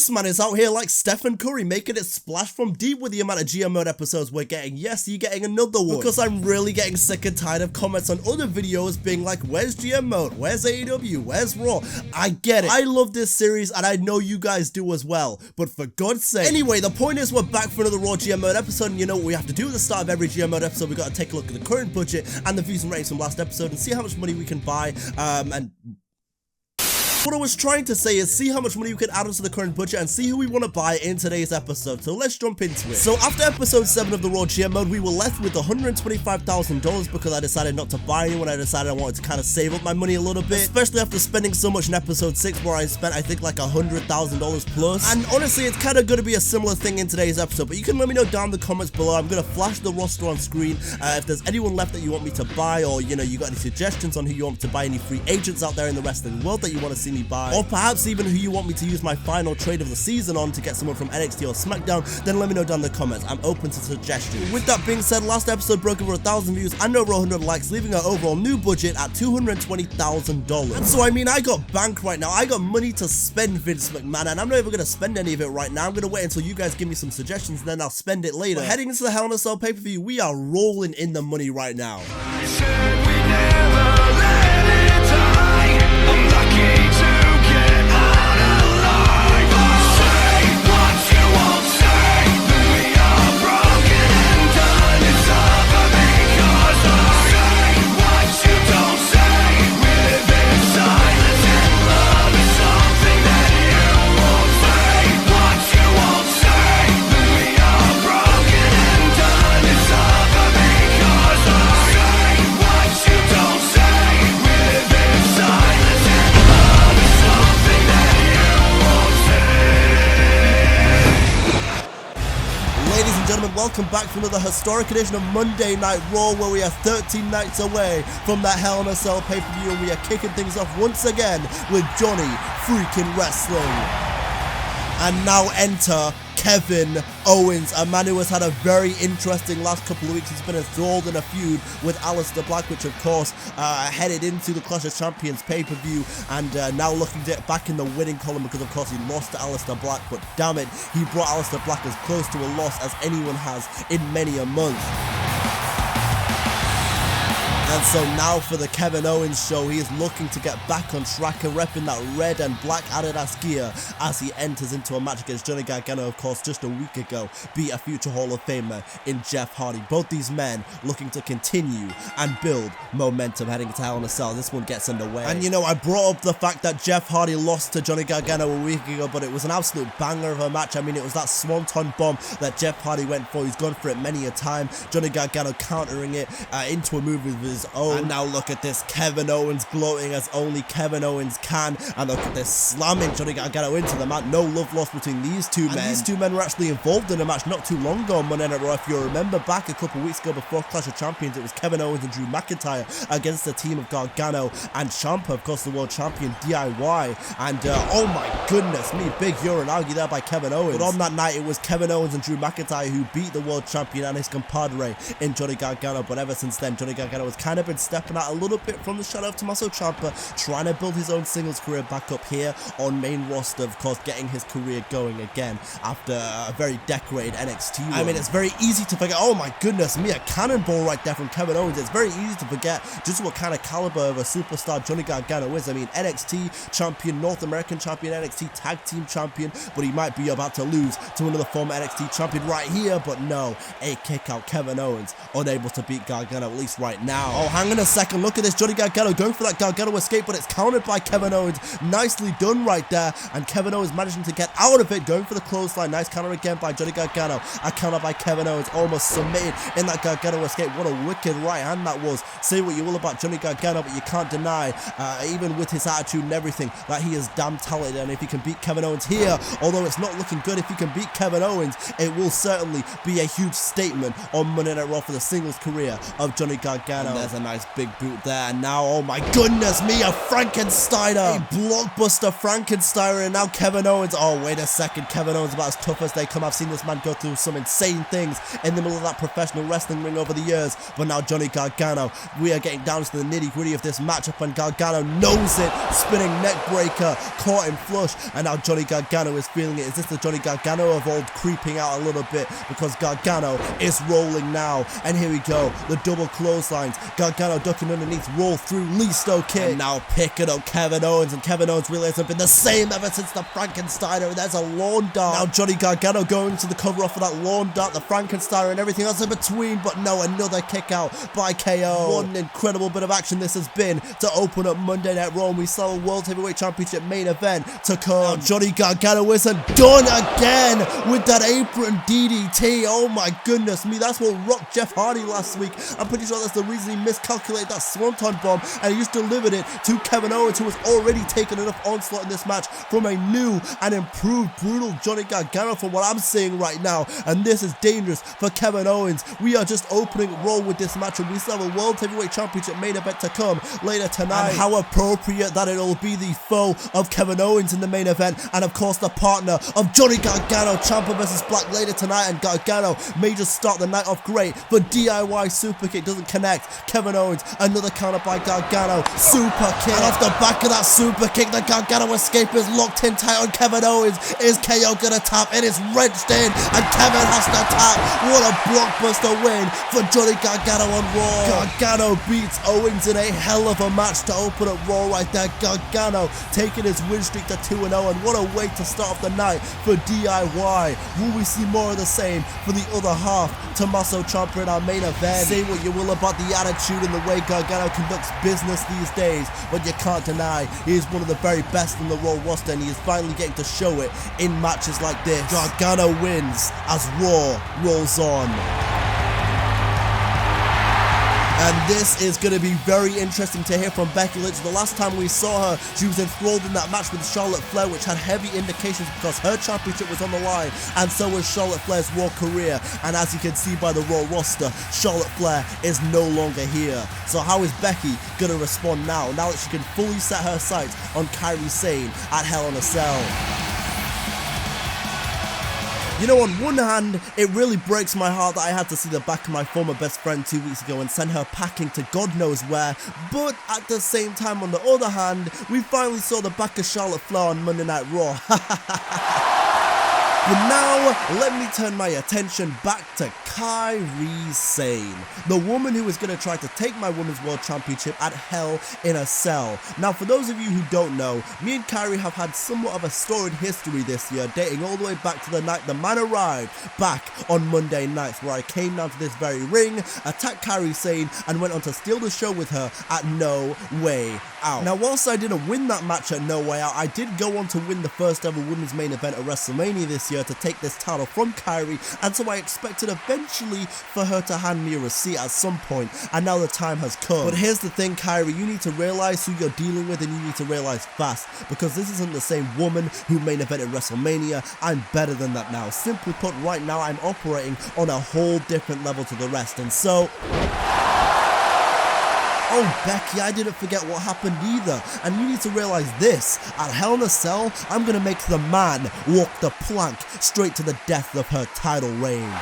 This man is out here like Stephen Curry, making it splash from deep with the amount of GM mode episodes we're getting. Yes, you're getting another one. Because I'm really getting sick and tired of comments on other videos being like, where's GM mode? Where's AEW? Where's Raw? I get it. I love this series and I know you guys do as well. But for God's sake. Anyway, the point is we're back for another Raw GM mode episode, and you know what we have to do at the start of every GM mode episode? We got to take a look at the current budget and the views and ratings from last episode and see how much money we can buy and what I was trying to say is see how much money you can add onto the current budget and see who we want to buy in today's episode. So let's jump into it. So after episode 7 of the Raw GM mode, we were left with $125,000 because I decided not to buy anyone. I decided I wanted to kind of save up my money a little bit, especially after spending so much in episode 6 where I spent I think like $100,000 plus. And honestly, it's kind of going to be a similar thing in today's episode, but you can let me know down in the comments below. I'm going to flash the roster on screen if there's anyone left that you want me to buy, or you know, you got any suggestions on who you want to buy, any free agents out there in the wrestling world that you want to see me buy, or perhaps even who you want me to use my final trade of the season on to get someone from NXT or SmackDown, then let me know down in the comments. I'm open to suggestions. With that being said, last episode broke over 1,000 views and over 100 likes, leaving our overall new budget at $220,000. And so I mean, I got bank right now. I got money to spend, Vince McMahon, and I'm not even going to spend any of it right now. I'm going to wait until you guys give me some suggestions and then I'll spend it later. But heading into the Hell in a Cell pay-per-view, we are rolling in the money right now. Welcome back to another historic edition of Monday Night Raw, where we are 13 nights away from that Hell in a Cell pay-per-view, and we are kicking things off once again with Johnny freaking Wrestling. And now enter Kevin Owens, a man who has had a very interesting last couple of weeks. He's been enthralled in a feud with ALEISTER Black, which of course headed into the Clash of Champions pay-per-view, and now looking to get back in the winning column because of course he lost to ALEISTER Black, but damn it, he brought ALEISTER Black as close to a loss as anyone has in many a month. And so now for the Kevin Owens show, he is looking to get back on track and repping that red and black Adidas gear as he enters into a match against Johnny Gargano. Of course, just a week ago, beat a future Hall of Famer in Jeff Hardy. Both these men looking to continue and build momentum heading to Hell in a Cell. This one gets underway. And you know, I brought up the fact that Jeff Hardy lost to Johnny Gargano a week ago, but it was an absolute banger of a match. I mean, it was that swanton bomb that Jeff Hardy went for. He's gone for it many a time. Johnny Gargano countering it into a move with his own. And now look at this, Kevin Owens gloating as only Kevin Owens can, and look at this, slamming Johnny Gargano into the mat. No love lost between these two men. These two men were actually involved in a match not too long ago on Monday Night Raw. If you remember back a couple weeks ago before Clash of Champions, it was Kevin Owens and Drew McIntyre against the team of Gargano and Ciampa, of course the world champion DIY, and oh my goodness me, big Uranagi there by Kevin Owens. But on that night it was Kevin Owens and Drew McIntyre who beat the world champion and his compadre in Johnny Gargano. But ever since then, Johnny Gargano has kind of been stepping out a little bit from the shadow of Tommaso Ciampa, trying to build his own singles career back up here on main roster, of course getting his career going again after a very decorated NXT run. I mean, it's very easy to forget, oh my goodness me, a cannonball right there from Kevin Owens. It's very easy to forget just what kind of caliber of a superstar Johnny Gargano is. I mean, NXT champion, North American champion, NXT tag team champion, but he might be about to lose to another former NXT champion right here, but no, a kick out. Kevin Owens unable to beat Gargano, at least right now. Oh, hang on a second, look at this, Johnny Gargano going for that Gargano escape, but it's countered by Kevin Owens. Nicely done right there, and Kevin Owens managing to get out of it, going for the clothesline. Nice counter again by Johnny Gargano. A counter by Kevin Owens, almost submitted in that Gargano escape. What a wicked right hand that was. Say what you will about Johnny Gargano, but you can't deny, even with his attitude and everything, that he is damn talented, and if he can beat Kevin Owens here, although it's not looking good, if he can beat Kevin Owens, it will certainly be a huge statement on Monday Night Raw for the singles career of Johnny Gargano. there's a nice big boot there. And now, oh my goodness me, a Frankensteiner. A blockbuster Frankensteiner. And now Kevin Owens. Oh, wait a second. Kevin Owens about as tough as they come. I've seen this man go through some insane things in the middle of that professional wrestling ring over the years. But now Johnny Gargano, we are getting down to the nitty gritty of this matchup, and Gargano knows it. Spinning neck breaker, caught him flush, and now Johnny Gargano is feeling it. Is this the Johnny Gargano of old, creeping out a little bit? Because Gargano is rolling now, and here we go, the double clotheslines. Gargano ducking underneath, roll through, Listo kick, and now picking up Kevin Owens, and Kevin Owens realizes it's been the same ever since the Frankensteiner, and there's a lawn dart. Now Johnny Gargano going to the cover off of that lawn dart, the Frankensteiner, and everything else in between, but no, another kick out by KO. What an incredible bit of action this has been to open up Monday Night Raw, and we saw a World Heavyweight Championship main event to come. Now Johnny Gargano isn't done again with that apron DDT. Oh my goodness me, that's what rocked Jeff Hardy last week. I'm pretty sure that's the reason he miscalculated that Swanton bomb, and he just delivered it to Kevin Owens, who has already taken enough onslaught in this match from a new and improved brutal Johnny Gargano from what I'm seeing right now, and this is dangerous for Kevin Owens. We are just opening Raw with this match, and we still have a World Heavyweight Championship main event to come later tonight. And how appropriate that it'll be the foe of Kevin Owens in the main event, and of course the partner of Johnny Gargano, Ciampa versus Black later tonight, and Gargano may just start the night off great, but DIY super kick doesn't connect. Kevin Owens, another counter by Gargano, super kick, and off the back of that super kick, the Gargano escape is locked in tight on Kevin Owens. Is KO gonna tap? It is wrenched in, and Kevin has to tap. What a blockbuster win for Johnny Gargano on Raw. Gargano beats Owens in a hell of a match to open up Raw right there. Gargano taking his win streak to 2-0, and what a way to start off the night for DIY. Will we see more of the same for the other half? Tommaso Ciampa in our main event. Say what you will about the attitude and the way Gargano conducts business these days, but you can't deny he is one of the very best in the Raw roster, and he is finally getting to show it in matches like this. Gargano wins as Raw rolls on. And this is going to be very interesting to hear from Becky Lynch. The last time we saw her, she was enthralled in that match with Charlotte Flair, which had heavy indications because her championship was on the line, and so was Charlotte Flair's Raw career. And as you can see by the Raw roster, Charlotte Flair is no longer here. So how is Becky going to respond now that she can fully set her sights on Kairi Sane at Hell in a Cell? You know, on one hand, it really breaks my heart that I had to see the back of my former best friend 2 weeks ago and send her packing to God knows where, but at the same time, on the other hand, we finally saw the back of Charlotte Flair on Monday Night Raw. But now, let me turn my attention back to Kairi Sane, the woman who is going to try to take my Women's World Championship at Hell in a Cell. Now, for those of you who don't know, me and Kairi have had somewhat of a storied history this year, dating all the way back to the night the man arrived back on Monday nights, where I came down to this very ring, attacked Kairi Sane, and went on to steal the show with her at No Way Out. Now, whilst I didn't win that match at No Way Out, I did go on to win the first ever women's main event at WrestleMania this year to take this title from Kairi, and so I expected eventually for her to hand me a receipt at some point, and now the time has come. But here's the thing, Kairi, you need to realize who you're dealing with, and you need to realize fast, because this isn't the same woman who main evented WrestleMania. I'm better than that now. Simply put, right now I'm operating on a whole different level to the rest, and so... Oh, Becky, I didn't forget what happened either, and you need to realize this. At Hell in a Cell, I'm gonna make the man walk the plank straight to the death of her title reign.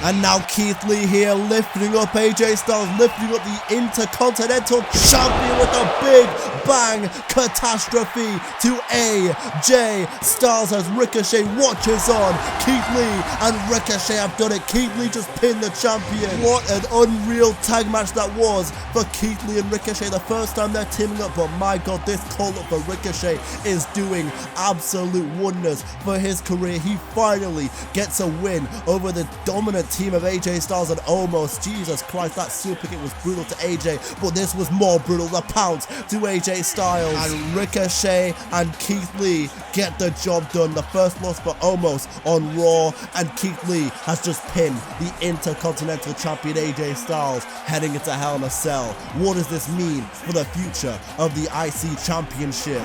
And now KEITHLEE here, lifting up AJ Styles, lifting up the Intercontinental Champion with a big bang catastrophe to AJ Styles as Ricochet watches on. KEITHLEE and Ricochet have done it. KEITHLEE just pinned the champion. What an unreal tag match that was for KEITHLEE and Ricochet, the first time they're teaming up, but my god, this call-up for Ricochet is doing absolute wonders for his career. He finally gets a win over the dominant team of AJ Styles and Omos. Jesus Christ, that super kick was brutal to AJ, but this was more brutal. The pounce to AJ Styles, and Ricochet and KEITHLEE get the job done. The first loss for Omos on Raw, and KEITHLEE has just pinned the Intercontinental Champion AJ Styles heading into Hell in a Cell. What does this mean for the future of the IC Championship?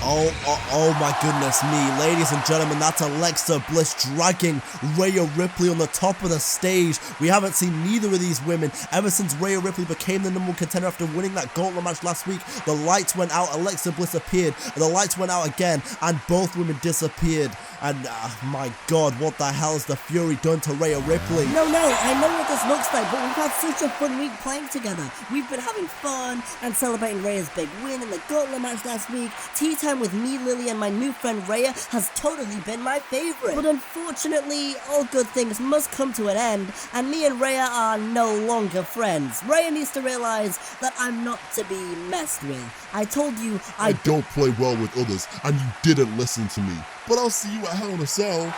Oh my goodness me, ladies and gentlemen, that's Alexa Bliss dragging Rhea Ripley on the top of the stage. We haven't seen neither of these women ever since Rhea Ripley became the #1 contender after winning that gauntlet match last week. The lights went out, Alexa Bliss appeared, and the lights went out again, and both women disappeared. And my God, what the hell has the Fury done to Rhea Ripley? No, I know what this looks like, but we've had such a fun week playing together. We've been having fun and celebrating Rhea's big win in the gauntlet match last week. Tea time with me, Lily, and my new friend Rhea has totally been my favorite. But unfortunately, all good things must come to an end, and me and Rhea are no longer friends. Rhea needs to realize that I'm not to be messed with. I told you I don't play well with others, and you didn't listen to me. But I'll see you at Hell in a Cell.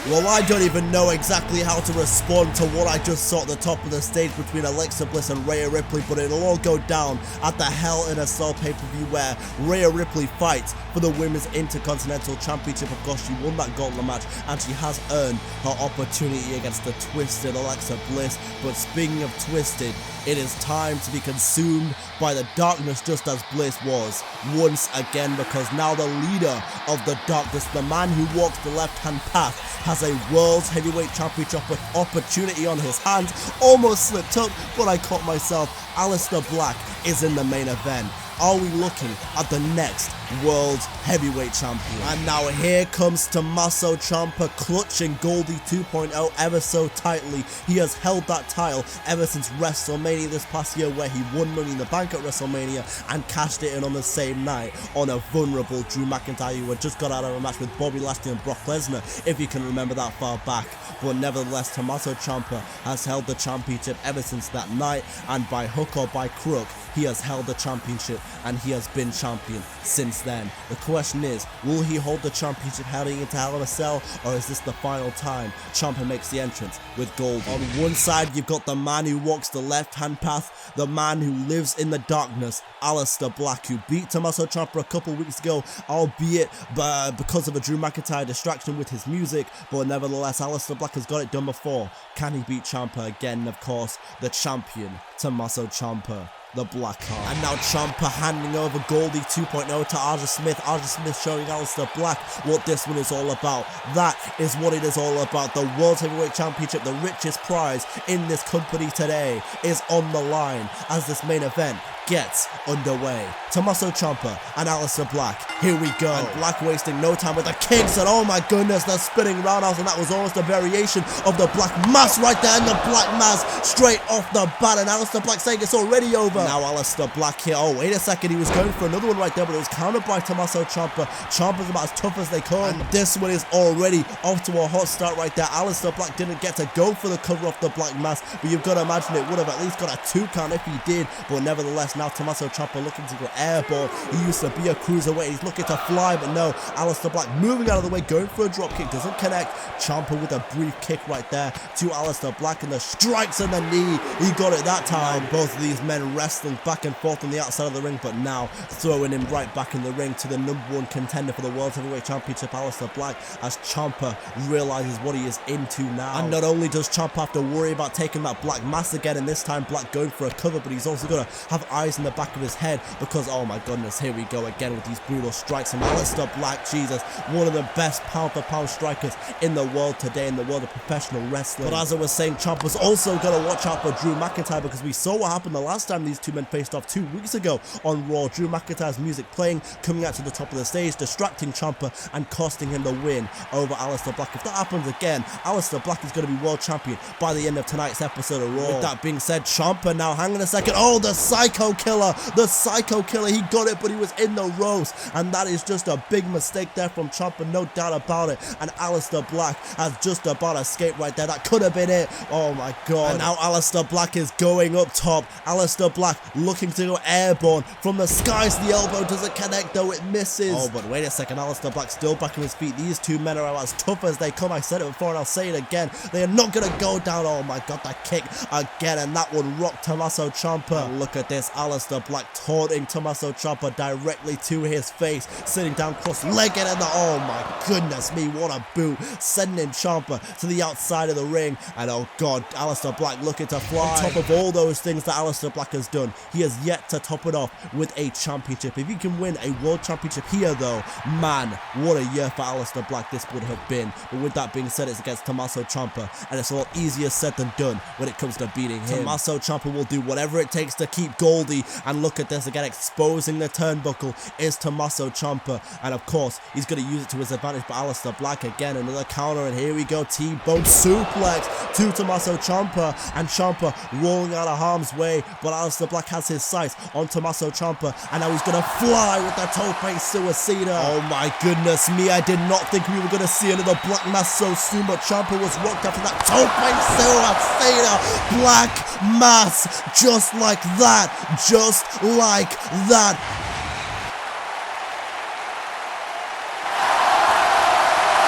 Well, I don't even know exactly how to respond to what I just saw at the top of the stage between Alexa Bliss and Rhea Ripley, but it'll all go down at the Hell in a Cell pay-per-view where Rhea Ripley fights for the Women's Intercontinental Championship. Of course, she won that gauntlet match and she has earned her opportunity against the twisted Alexa Bliss. But speaking of twisted, it is time to be consumed by the darkness just as Bliss was once again, because now the leader of the darkness, the man who walks the left-hand path, has a World's Heavyweight Championship opportunity on his hands. Almost slipped up, but I caught myself. Aleister Black is in the main event. Are we looking at the next World Heavyweight Champion? And now here comes Tommaso Ciampa, clutching Goldie 2.0 ever so tightly. He has held that title ever since WrestleMania this past year, where he won Money in the Bank at WrestleMania and cashed it in on the same night on a vulnerable Drew McIntyre, who had just got out of a match with Bobby Lashley and Brock Lesnar, if you can remember that far back. But nevertheless, Tommaso Ciampa has held the championship ever since that night, and by hook or by crook, he has held the championship and he has been champion since then. The question is, will he hold the championship heading into Hell in a Cell, or is this the final time Ciampa makes the entrance with gold? On one side, you've got the man who walks the left-hand path, the man who lives in the darkness, Aleister Black, who beat Tommaso Ciampa a couple weeks ago, albeit because of a Drew McIntyre distraction with his music, but nevertheless, Aleister Black has got it done before. Can he beat Ciampa again? Of course, the champion, Tommaso Ciampa, the Black Heart. And now Ciampa handing over Goldie 2.0 to Arja Smith. Arja Smith showing Aleister Black what this one is all about. That is what it is all about. The World Heavyweight Championship, the richest prize in this company today, is on the line as this main event gets underway. Tommaso Ciampa and Aleister Black, here we go. And Black wasting no time with the kicks, and oh my goodness, the spinning roundhouse, and that was almost a variation of the Black Mass right there, and the Black Mass straight off the bat, and Aleister Black saying it's already over. Now Aleister Black here, oh wait a second, he was going for another one right there, but it was countered by Tommaso Ciampa. Ciampa's about as tough as they come, and this one is already off to a hot start right there. Aleister Black didn't get to go for the cover off the Black Mass, but you've got to imagine it would have at least got a 2 count if he did, but nevertheless, now Tommaso Ciampa looking to go airball. He used to be a cruiserweight, he's looking to fly, but no, Aleister Black moving out of the way, going for a drop kick, doesn't connect. Ciampa with a brief kick right there to Aleister Black, and the strikes on the knee, he got it that time. Both of these men wrestling back and forth on the outside of the ring, but now throwing him right back in the ring to the #1 contender for the World Heavyweight Championship, Aleister Black, as Ciampa realizes what he is into now. And not only does Ciampa have to worry about taking that Black Mass again, and this time Black going for a cover, but he's also got to have eyes in the back of his head, because oh my goodness, here we go again with these brutal strikes. And Aleister Black, Jesus, one of the best pound-for-pound strikers in the world today, in the world of professional wrestling. But as I was saying, Ciampa's also got to watch out for Drew McIntyre, because we saw what happened the last time these two men faced off 2 weeks ago on Raw. Drew McIntyre's music playing, coming out to the top of the stage, distracting Ciampa and costing him the win over Aleister Black. If that happens again, Aleister Black is going to be world champion by the end of tonight's episode of Raw. With that being said, Ciampa now, hang on a second, oh, the psycho Killer. The Psycho Killer, he got it, but he was in the ropes. And that is just a big mistake there from Ciampa, no doubt about it. And Aleister Black has just about escaped right there. That could have been it. Oh my god. And now Aleister Black is going up top. Aleister Black looking to go airborne from the skies. The elbow doesn't connect though, it misses. Oh, but wait a second, Aleister Black still back on his feet. These two men are as tough as they come. I said it before and I'll say it again. They are not gonna go down. Oh my god, that kick again, and that one rocked Tommaso Ciampa. And look at this, Aleister Black taunting Tommaso Ciampa directly to his face, sitting down cross-legged, and oh my goodness me, what a boot, sending Ciampa to the outside of the ring. And oh god, Aleister Black looking to fly. On top of all those things that Aleister Black has done, he has yet to top it off with a championship. If he can win a world championship here though, man, what a year for Aleister Black this would have been. But with that being said, it's against Tommaso Ciampa, and it's a lot easier said than done when it comes to beating him. Tommaso Ciampa will do whatever it takes to keep Goldie, and look at this again, exposing the turnbuckle is Tommaso Ciampa, and of course he's going to use it to his advantage. But Aleister Black again, another counter, and here we go, T-bone suplex to Tommaso Ciampa, and Ciampa rolling out of harm's way, but Aleister Black has his sights on Tommaso Ciampa, and now he's going to fly with the tope suicida. Oh my goodness me, I did not think we were going to see another Black Mass so soon, but Ciampa was rocked after that tope suicida. Black Mass, just like that, just like that.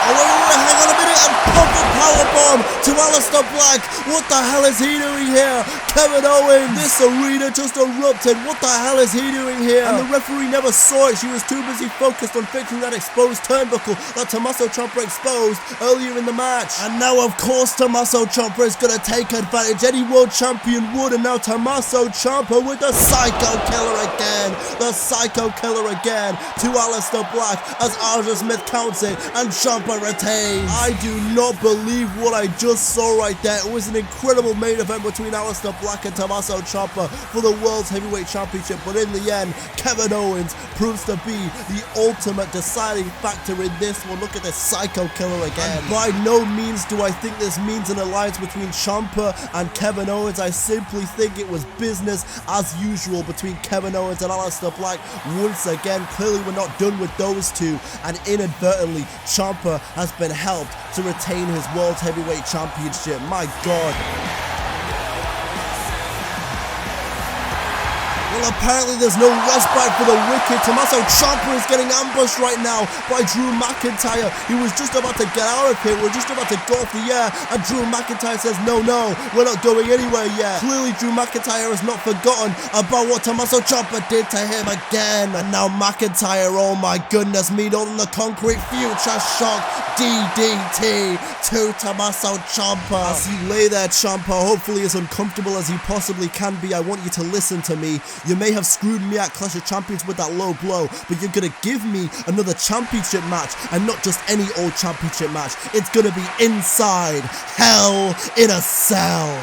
Hang on a minute, and pop a powerbomb to Aleister Black. What the hell is he doing here? Kevin Owens, this arena just erupted. What the hell is he doing here? And the referee never saw it. She was too busy focused on fixing that exposed turnbuckle that Tommaso Ciampa exposed earlier in the match. And now, of course, Tommaso Ciampa is going to take advantage. Any world champion would. And now Tommaso Ciampa with the Psycho Killer again. The Psycho Killer again to Aleister Black as Arthur Smith counts it, and Ciampa retains. I do not believe what I just saw right there. It was an incredible main event between Aleister Black and Tommaso Ciampa for the World's Heavyweight Championship, but in the end, Kevin Owens proves to be the ultimate deciding factor in this one. Look at this Psycho Killer again. And by no means do I think this means an alliance between Ciampa and Kevin Owens. I simply think it was business as usual between Kevin Owens and Aleister Black. Once again, clearly we're not done with those two, and inadvertently, Ciampa has been helped to retain his World Heavyweight Championship. My god. Well, apparently there's no respite for the wicked. Tommaso Ciampa is getting ambushed right now by Drew McIntyre. He was just about to get out of here. We're just about to go off the air, and Drew McIntyre says, no, we're not going anywhere yet. Clearly, Drew McIntyre has not forgotten about what Tommaso Ciampa did to him again. And now McIntyre, oh my goodness me, on the concrete, future shock DDT to Tommaso Ciampa. As you lay there, Ciampa, hopefully as uncomfortable as you possibly can be, I want you to listen to me. You may have screwed me at Clash of Champions with that low blow, but you're gonna give me another championship match, and not just any old championship match. It's gonna be inside Hell in a Cell.